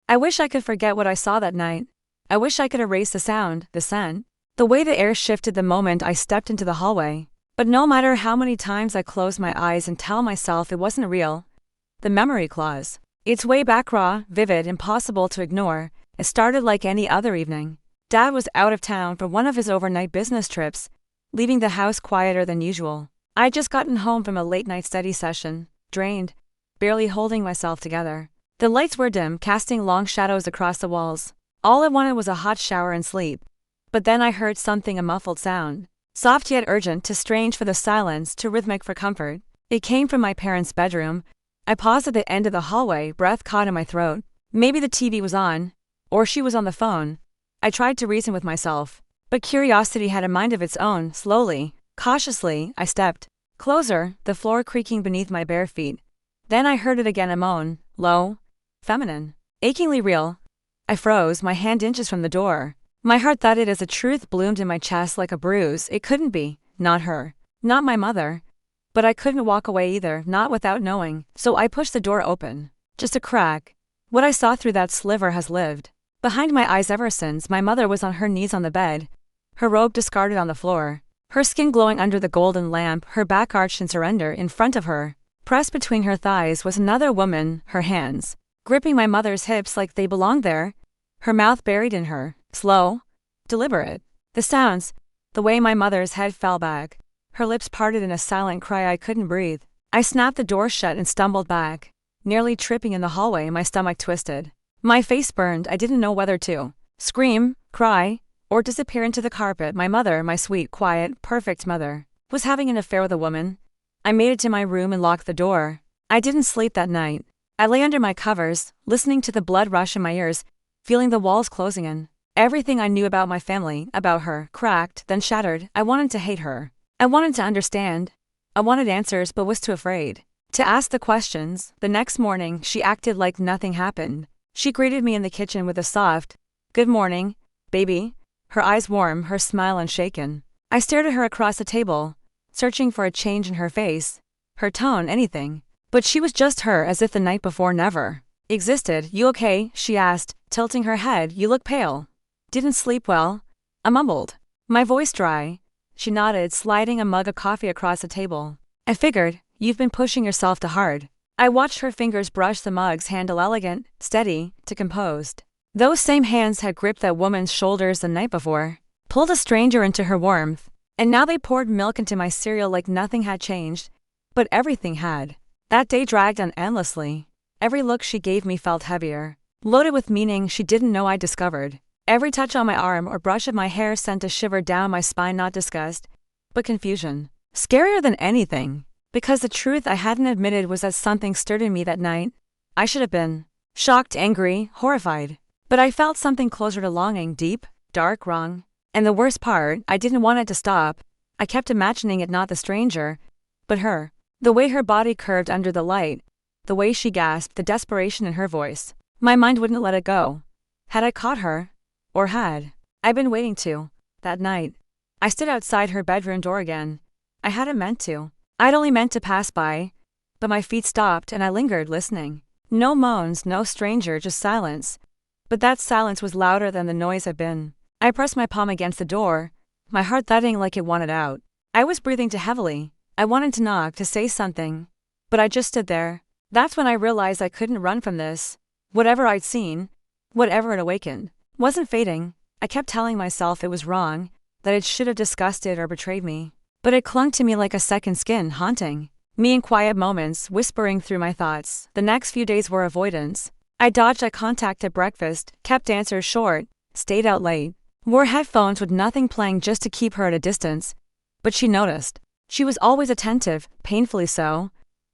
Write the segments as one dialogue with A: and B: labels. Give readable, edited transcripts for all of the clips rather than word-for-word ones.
A: I wish I could forget what I saw that night. I wish I could erase the sound, the scent, the way the air shifted the moment I stepped into the hallway. But no matter how many times I close my eyes and tell myself it wasn't real, the memory claws. It's way back, raw, vivid, impossible to ignore. It started like any other evening. Dad was out of town for one of his overnight business trips, leaving the house quieter than usual. I'd just gotten home from a late-night study session, drained, barely holding myself together. The lights were dim, casting long shadows across the walls. All I wanted was a hot shower and sleep. But then I heard something, a muffled sound. Soft yet urgent, too strange for the silence, too rhythmic for comfort. It came from my parents' bedroom. I paused at the end of the hallway, breath caught in my throat. Maybe the TV was on, or she was on the phone. I tried to reason with myself, but curiosity had a mind of its own. Slowly, cautiously, I stepped closer, the floor creaking beneath my bare feet. Then I heard it again, a moan, low, feminine, achingly real. I froze, my hand inches from the door. My heart thudded as the truth bloomed in my chest like a bruise. It couldn't be, not her, not my mother. But I couldn't walk away either, not without knowing. So I pushed the door open. Just a crack. What I saw through that sliver has lived behind my eyes ever since. My mother was on her knees on the bed, her robe discarded on the floor, her skin glowing under the golden lamp, her back arched in surrender. In front of her, pressed between her thighs, was another woman, her hands gripping my mother's hips like they belonged there, her mouth buried in her. Slow, deliberate. The sounds, the way my mother's head fell back, her lips parted in a silent cry. I couldn't breathe. I snapped the door shut and stumbled back, nearly tripping in the hallway. My stomach twisted. My face burned. I didn't know whether to scream, cry, or disappear into the carpet. My mother, my sweet, quiet, perfect mother, was having an affair with a woman. I made it to my room and locked the door. I didn't sleep that night. I lay under my covers, listening to the blood rush in my ears, feeling the walls closing in. Everything I knew about my family, about her, cracked, then shattered. I wanted to hate her. I wanted to understand. I wanted answers, but was too afraid to ask the questions. The next morning, she acted like nothing happened. She greeted me in the kitchen with a soft, "Good morning, baby," her eyes warm, her smile unshaken. I stared at her across the table, searching for a change in her face, her tone, anything. But she was just her, as if the night before never existed. "You okay?" she asked, tilting her head. "You look pale." "Didn't sleep well," I mumbled, my voice dry. She nodded, sliding a mug of coffee across the table. "I figured, you've been pushing yourself too hard." I watched her fingers brush the mug's handle, elegant, steady, to composed. Those same hands had gripped that woman's shoulders the night before, pulled a stranger into her warmth, and now they poured milk into my cereal like nothing had changed. But everything had. That day dragged on endlessly. Every look she gave me felt heavier, loaded with meaning she didn't know I discovered. Every touch on my arm or brush of my hair sent a shiver down my spine, not disgust, but confusion. Scarier than anything, because the truth I hadn't admitted was that something stirred in me that night. I should have been shocked, angry, horrified. But I felt something closer to longing, deep, dark, wrong. And the worst part, I didn't want it to stop. I kept imagining it, not the stranger, but her. The way her body curved under the light, the way she gasped, the desperation in her voice. My mind wouldn't let it go. Had I caught her? Or had I been waiting to? That night, I stood outside her bedroom door again. I hadn't meant to. I'd only meant to pass by. But my feet stopped and I lingered, listening. No moans, no stranger, just silence. But that silence was louder than the noise had been. I pressed my palm against the door, my heart thudding like it wanted out. I was breathing too heavily. I wanted to knock, to say something. But I just stood there. That's when I realized I couldn't run from this. Whatever I'd seen, whatever it awakened, wasn't fading. I kept telling myself it was wrong, that it should have disgusted or betrayed me. But it clung to me like a second skin, haunting me in quiet moments, whispering through my thoughts. The next few days were avoidance. I dodged eye contact at breakfast, kept answers short, stayed out late, wore headphones with nothing playing just to keep her at a distance. But she noticed. She was always attentive, painfully so.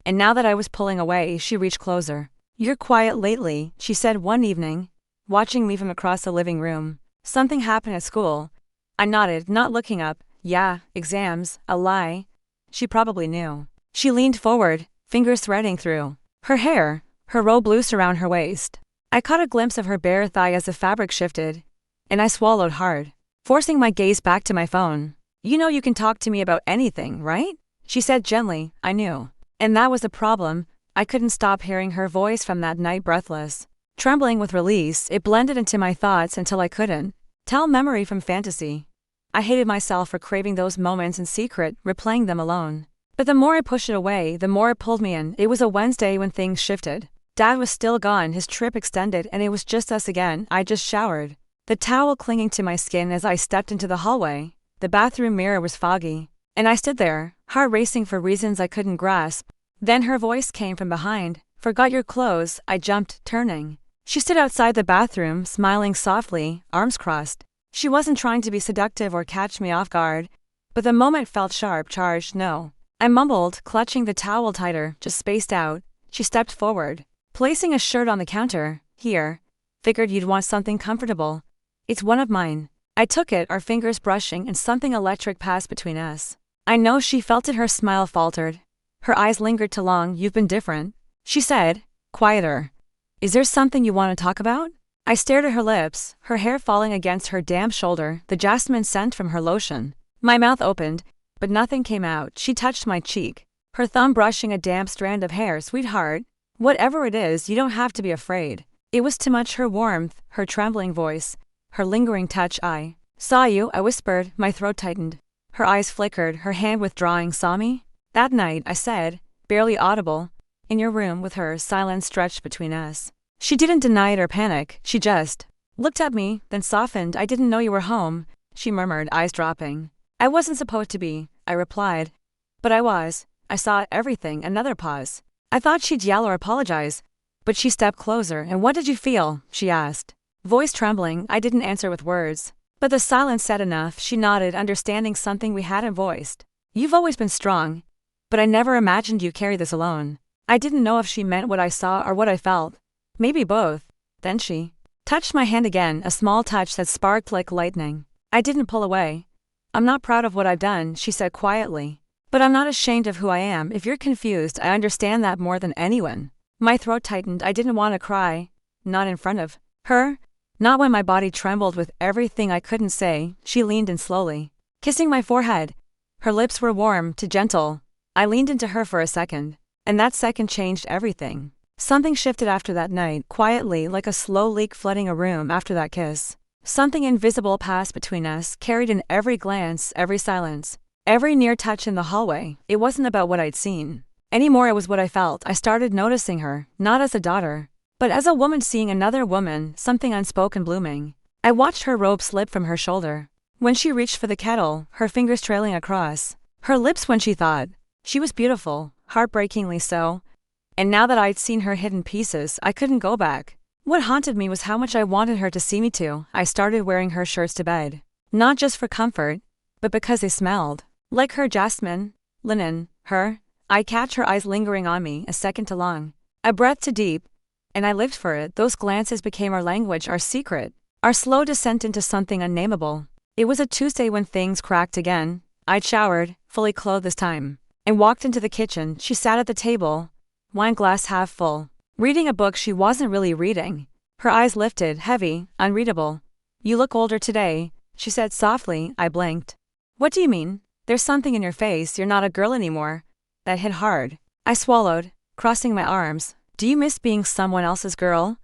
A: And now that I was pulling away, she reached closer. "You're quiet lately," she said one evening, watching me from across the living room. "Something happened at school." I nodded, not looking up. "Yeah, exams, a lie." She probably knew. She leaned forward, fingers threading through her hair, her robe loose around her waist. I caught a glimpse of her bare thigh as the fabric shifted, and I swallowed hard, forcing my gaze back to my phone. "You know you can talk to me about anything, right?" she said gently. I knew. And that was the problem. I couldn't stop hearing her voice from that night, breathless, Trembling with release, it blended into my thoughts until I couldn't tell memory from fantasy. I hated myself for craving those moments in secret, replaying them alone. But the more I pushed it away, the more it pulled me in. It was a Wednesday when things shifted. Dad was still gone, his trip extended, and it was just us again. I just showered, the towel clinging to my skin as I stepped into the hallway. The bathroom mirror was foggy, and I stood there, heart racing for reasons I couldn't grasp. Then her voice came from behind. "Forgot your clothes." I jumped, turning. She stood outside the bathroom, smiling softly, arms crossed. She wasn't trying to be seductive or catch me off guard, but the moment felt sharp, charged. "No." I mumbled, clutching the towel tighter, just spaced out. She stepped forward, placing a shirt on the counter. "Here. Figured you'd want something comfortable. It's one of mine." I took it, our fingers brushing, and something electric passed between us. I know she felt it. Her smile faltered. Her eyes lingered too long. "You've been different," she said, quieter. "Is there something you want to talk about?" I stared at her lips, her hair falling against her damp shoulder, the jasmine scent from her lotion. My mouth opened, but nothing came out. She touched my cheek, her thumb brushing a damp strand of hair. "Sweetheart, whatever it is, you don't have to be afraid." It was too much. Her warmth, her trembling voice, her lingering touch. "I saw you," I whispered, my throat tightened. Her eyes flickered, her hand withdrawing. "Saw me?" "That night," I said, barely audible. "In your room with her." Silence stretched between us. She didn't deny it or panic, she just looked at me, then softened. "I didn't know you were home," she murmured, eyes dropping. "I wasn't supposed to be," I replied. "But I was. I saw everything." Another pause. I thought she'd yell or apologize, but she stepped closer. "And what did you feel?" she asked, voice trembling. I didn't answer with words, but the silence said enough. She nodded, understanding something we hadn't voiced. "You've always been strong, but I never imagined you carry this alone." I didn't know if she meant what I saw or what I felt. Maybe both. Then she touched my hand again, a small touch that sparked like lightning. I didn't pull away. "I'm not proud of what I've done," she said quietly. "But I'm not ashamed of who I am. If you're confused, I understand that more than anyone." My throat tightened. I didn't want to cry. Not in front of her. Not when my body trembled with everything I couldn't say. She leaned in slowly, kissing my forehead. Her lips were warm, too gentle. I leaned into her for a second, and that second changed everything. Something shifted after that night, quietly, like a slow leak flooding a room after that kiss. Something invisible passed between us, carried in every glance, every silence, every near touch in the hallway. It wasn't about what I'd seen anymore, it was what I felt. I started noticing her, not as a daughter, but as a woman seeing another woman, something unspoken blooming. I watched her robe slip from her shoulder. When she reached for the kettle, her fingers trailing across her lips when she thought she was beautiful, heartbreakingly so. And now that I'd seen her hidden pieces, I couldn't go back. What haunted me was how much I wanted her to see me too. I started wearing her shirts to bed, not just for comfort, but because they smelled like her, jasmine, linen, her. I catch her eyes lingering on me, a second too long, a breath too deep, and I lived for it. Those glances became our language, our secret, our slow descent into something unnameable. It was a Tuesday when things cracked again. I'd showered, fully clothed this time, and walked into the kitchen. She sat at the table, wine glass half full, reading a book she wasn't really reading. Her eyes lifted, heavy, unreadable. "You look older today," she said softly. I blinked. "What do you mean?" "There's something in your face. You're not a girl anymore." That hit hard. I swallowed, crossing my arms. "Do you miss being someone else's girl?"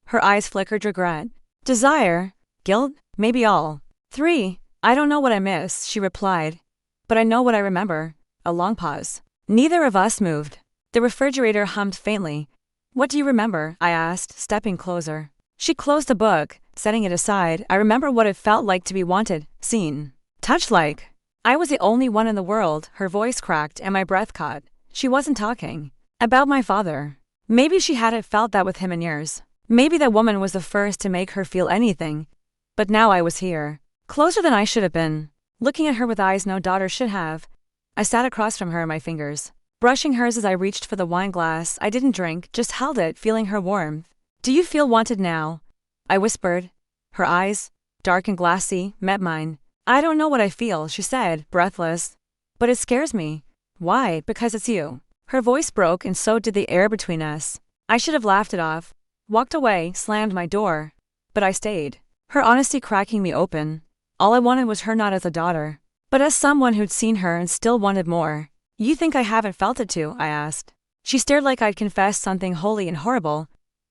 A: Her eyes flickered regret, desire, guilt, maybe all three. "I don't know what I miss," she replied, "but I know what I remember." A long pause. Neither of us moved. The refrigerator hummed faintly. "What do you remember?" I asked, stepping closer. She closed the book, setting it aside. "I remember what it felt like to be wanted, seen, touched like I was the only one in the world." Her voice cracked and my breath caught. She wasn't talking about my father. Maybe she hadn't felt that with him in years. Maybe that woman was the first to make her feel anything. But now I was here, closer than I should have been, looking at her with eyes no daughter should have. I sat across from her, my fingers brushing hers as I reached for the wine glass. I didn't drink, just held it, feeling her warmth. "Do you feel wanted now?" I whispered. Her eyes, dark and glassy, met mine. "I don't know what I feel," she said, breathless. "But it scares me." "Why?" "Because it's you." Her voice broke and so did the air between us. I should have laughed it off, walked away, slammed my door. But I stayed. Her honesty cracking me open. All I wanted was her not as a daughter, but as someone who'd seen her and still wanted more. "You think I haven't felt it too?" I asked. She stared like I'd confessed something holy and horrible.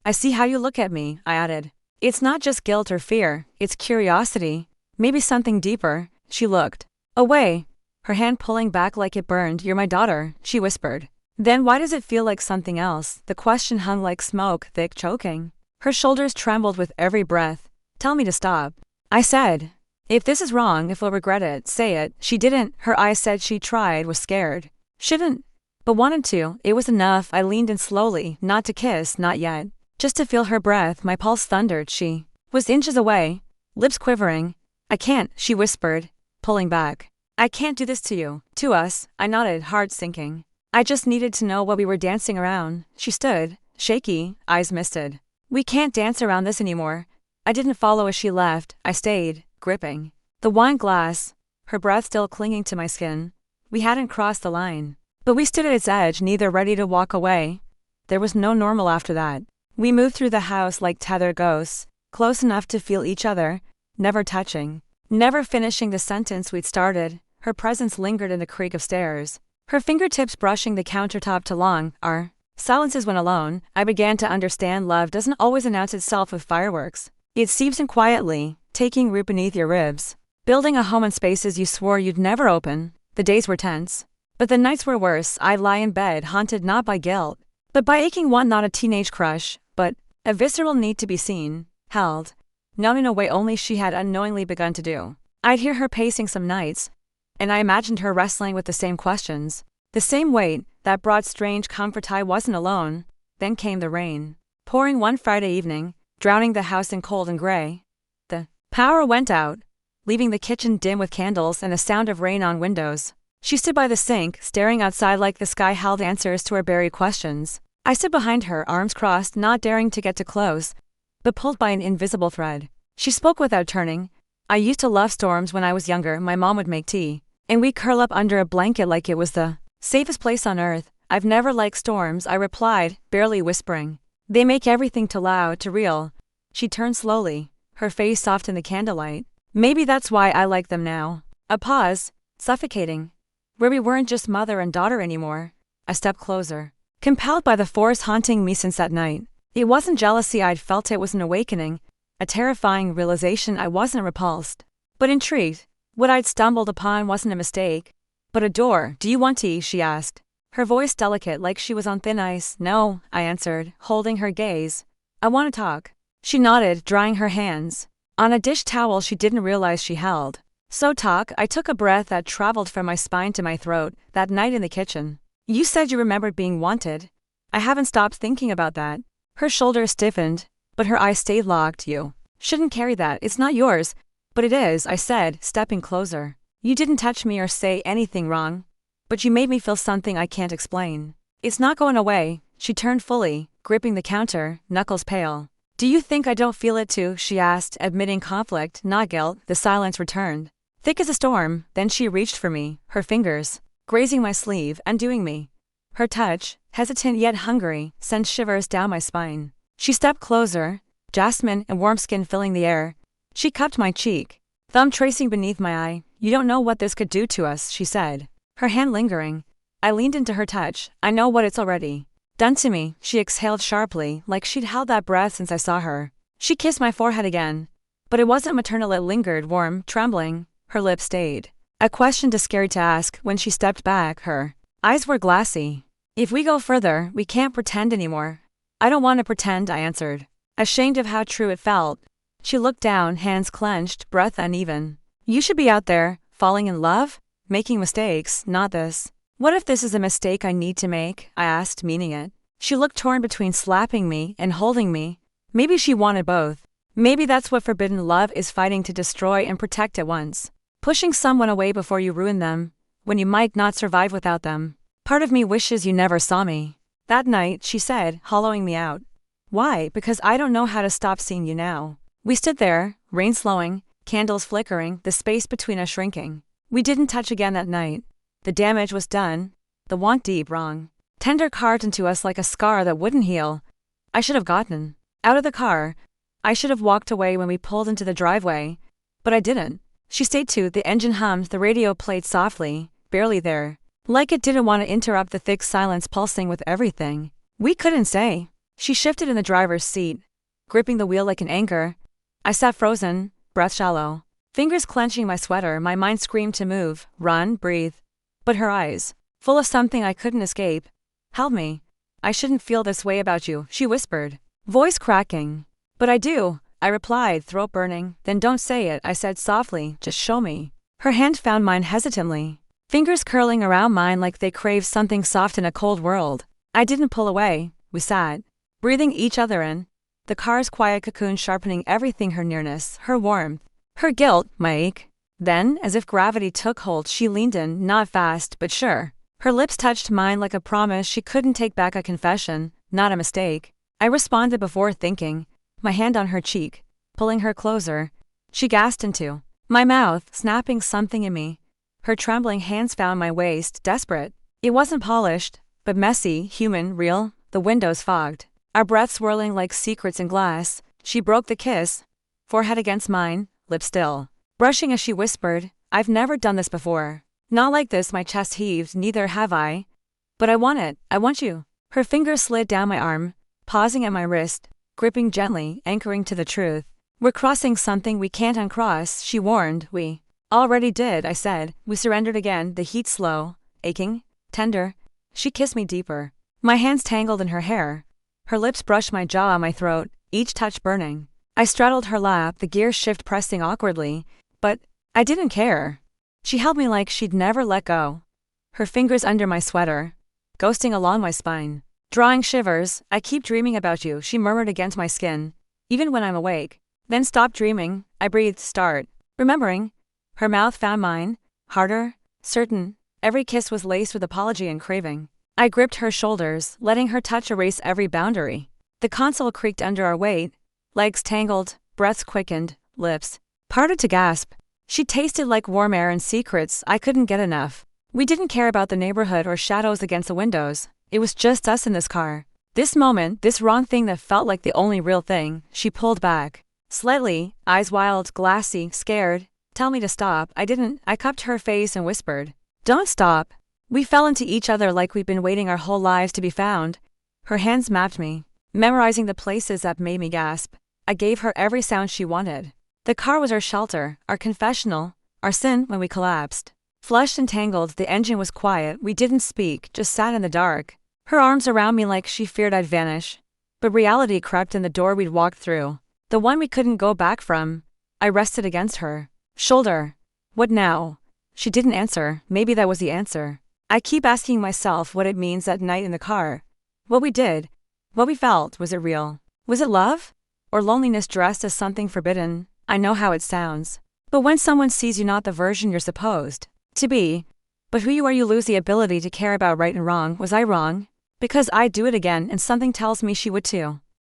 A: I see how you look at me, I added. It's not just guilt or fear, it's curiosity. Maybe something deeper. She looked away, her hand pulling back like it burned. You're my daughter, she whispered. Then why does it feel like something else? The question hung like smoke, thick, choking. Her shoulders trembled with every breath. Tell me to stop, I said. If this is wrong, if we'll regret it, say it. She didn't. Her eyes said she tried, was scared. Shouldn't, but wanted to. It was enough. I leaned in slowly, not to kiss, not yet. Just to feel her breath. My pulse thundered. She was inches away, lips quivering. I can't, she whispered, pulling back. I can't do this to you, to us. I nodded, heart sinking. I just needed to know what we were dancing around. She stood, shaky, eyes misted. We can't dance around this anymore. I didn't follow as she left. I stayed, gripping the wine glass, her breath still clinging to my skin. We hadn't crossed the line, but we stood at its edge, neither ready to walk away. There was no normal after that. We moved through the house like tethered ghosts, close enough to feel each other, never touching, never finishing the sentence we'd started. Her presence lingered in the creak of stairs, her fingertips brushing the countertop too long. Our silences went alone. I began to understand love doesn't always announce itself with fireworks. It seeps in quietly, taking root beneath your ribs, building a home in spaces you swore you'd never open. The days were tense, but the nights were worse. I'd lie in bed, haunted not by guilt, but by aching want, not a teenage crush, but a visceral need to be seen, held, known in a way only she had unknowingly begun to do. I'd hear her pacing some nights, and I imagined her wrestling with the same questions, the same weight, that broad strange comfort. I wasn't alone. Then came the rain, pouring one Friday evening, drowning the house in cold and gray. The power went out, leaving the kitchen dim with candles and the sound of rain on windows. She stood by the sink, staring outside like the sky held answers to her buried questions. I stood behind her, arms crossed, not daring to get too close, but pulled by an invisible thread. She spoke without turning. I used to love storms when I was younger. My mom would make tea, and we'd curl up under a blanket like it was the safest place on earth. I've never liked storms, I replied, barely whispering. They make everything too loud, too real. She turned slowly, her face soft in the candlelight. Maybe that's why I like them now. A pause, suffocating, where we weren't just mother and daughter anymore. I stepped closer, compelled by the force haunting me since that night. It wasn't jealousy I'd felt, it was an awakening, a terrifying realization. I wasn't repulsed, but intrigued. What I'd stumbled upon wasn't a mistake, but a door. Do you want tea? She asked, her voice delicate like she was on thin ice. No, I answered, holding her gaze. I want to talk. She nodded, drying her hands on a dish towel she didn't realize she held. So talk. I took a breath that traveled from my spine to my throat. That night in the kitchen, you said you remembered being wanted. I haven't stopped thinking about that. Her shoulders stiffened, but her eyes stayed locked. You shouldn't carry that. It's not yours. But it is, I said, stepping closer. You didn't touch me or say anything wrong, but you made me feel something I can't explain. It's not going away. She turned fully, gripping the counter, knuckles pale. Do you think I don't feel it too? She asked, admitting conflict, not guilt. The silence returned, thick as a storm. Then she reached for me, her fingers grazing my sleeve, undoing me. Her touch, hesitant yet hungry, sent shivers down my spine. She stepped closer, jasmine and warm skin filling the air. She cupped my cheek, thumb tracing beneath my eye. You don't know what this could do to us, she said, her hand lingering. I leaned into her touch. I know what it's already done to me. She exhaled sharply, like she'd held that breath since I saw her. She kissed my forehead again, but it wasn't maternal. It lingered, warm, trembling. Her lips stayed. A question too scary to ask. When she stepped back, her eyes were glassy. If we go further, we can't pretend anymore. I don't want to pretend, I answered, ashamed of how true it felt. She looked down, hands clenched, breath uneven. You should be out there, falling in love, making mistakes, not this. What if this is a mistake I need to make? I asked, meaning it. She looked torn between slapping me and holding me. Maybe she wanted both. Maybe that's what forbidden love is, fighting to destroy and protect at once. Pushing someone away before you ruin them, when you might not survive without them. Part of me wishes you never saw me that night, she said, hollowing me out. Why? Because I don't know how to stop seeing you now. We stood there, rain slowing, candles flickering, the space between us shrinking. We didn't touch again that night. The damage was done, the want deep, wrong, tender carved into us like a scar that wouldn't heal. I should have gotten out of the car. I should have walked away when we pulled into the driveway, but I didn't. She stayed too. The engine hummed, the radio played softly, barely there, like it didn't want to interrupt the thick silence pulsing with everything we couldn't say. She shifted in the driver's seat, gripping the wheel like an anchor. I sat frozen, breath shallow. Fingers clenching my sweater, my mind screamed to move, run, breathe. But her eyes, full of something I couldn't escape. Help me. I shouldn't feel this way about you, she whispered, voice cracking. But I do, I replied, throat burning. Then don't say it, I said softly, just show me. Her hand found mine hesitantly, fingers curling around mine like they craved something soft in a cold world. I didn't pull away, we sat, breathing each other in. The car's quiet cocoon sharpening everything, her nearness, her warmth, her guilt, my ache. Then, as if gravity took hold, she leaned in, not fast, but sure. Her lips touched mine like a promise she couldn't take back, a confession, not a mistake. I responded before thinking, my hand on her cheek, pulling her closer. She gasped into my mouth, snapping something in me. Her trembling hands found my waist, desperate. It wasn't polished, but messy, human, real, the windows fogged. Our breaths swirling like secrets in glass. She broke the kiss, forehead against mine, lips still brushing as she whispered, I've never done this before. Not like this, my chest heaved, neither have I. But I want it, I want you. Her fingers slid down my arm, pausing at my wrist, gripping gently, anchoring to the truth. We're crossing something we can't uncross, she warned. We already did, I said. We surrendered again, the heat slow, aching, tender. She kissed me deeper, my hands tangled in her hair. Her lips brushed my jaw on my throat, each touch burning. I straddled her lap, the gear shift pressing awkwardly, but I didn't care. She held me like she'd never let go, her fingers under my sweater, ghosting along my spine, drawing shivers. I keep dreaming about you, she murmured against my skin, even when I'm awake. Then stop dreaming, I breathed, start remembering. Her mouth found mine, harder, certain. Every kiss was laced with apology and craving. I gripped her shoulders, letting her touch erase every boundary. The console creaked under our weight, legs tangled, breaths quickened, lips parted to gasp. She tasted like warm air and secrets I couldn't get enough. We didn't care about the neighborhood or shadows against the windows. It was just us in this car. This moment, this wrong thing that felt like the only real thing. She pulled back slightly, eyes wild, glassy, scared. Tell me to stop. I didn't. I cupped her face and whispered, don't stop. We fell into each other like we'd been waiting our whole lives to be found. Her hands mapped me, memorizing the places that made me gasp. I gave her every sound she wanted. The car was our shelter, our confessional, our sin when we collapsed. Flushed and tangled, the engine was quiet. We didn't speak, just sat in the dark. Her arms around me like she feared I'd vanish. But reality crept in the door we'd walked through, the one we couldn't go back from. I rested against her shoulder. What now? She didn't answer. Maybe that was the answer. I keep asking myself what it means that night in the car. What we did, what we felt, was it real? Was it love? Or loneliness dressed as something forbidden? I know how it sounds. But when someone sees you not the version you're supposed to be, but who you are, you lose the ability to care about right and wrong. Was I wrong? Because I'd do it again, and something tells me she would too.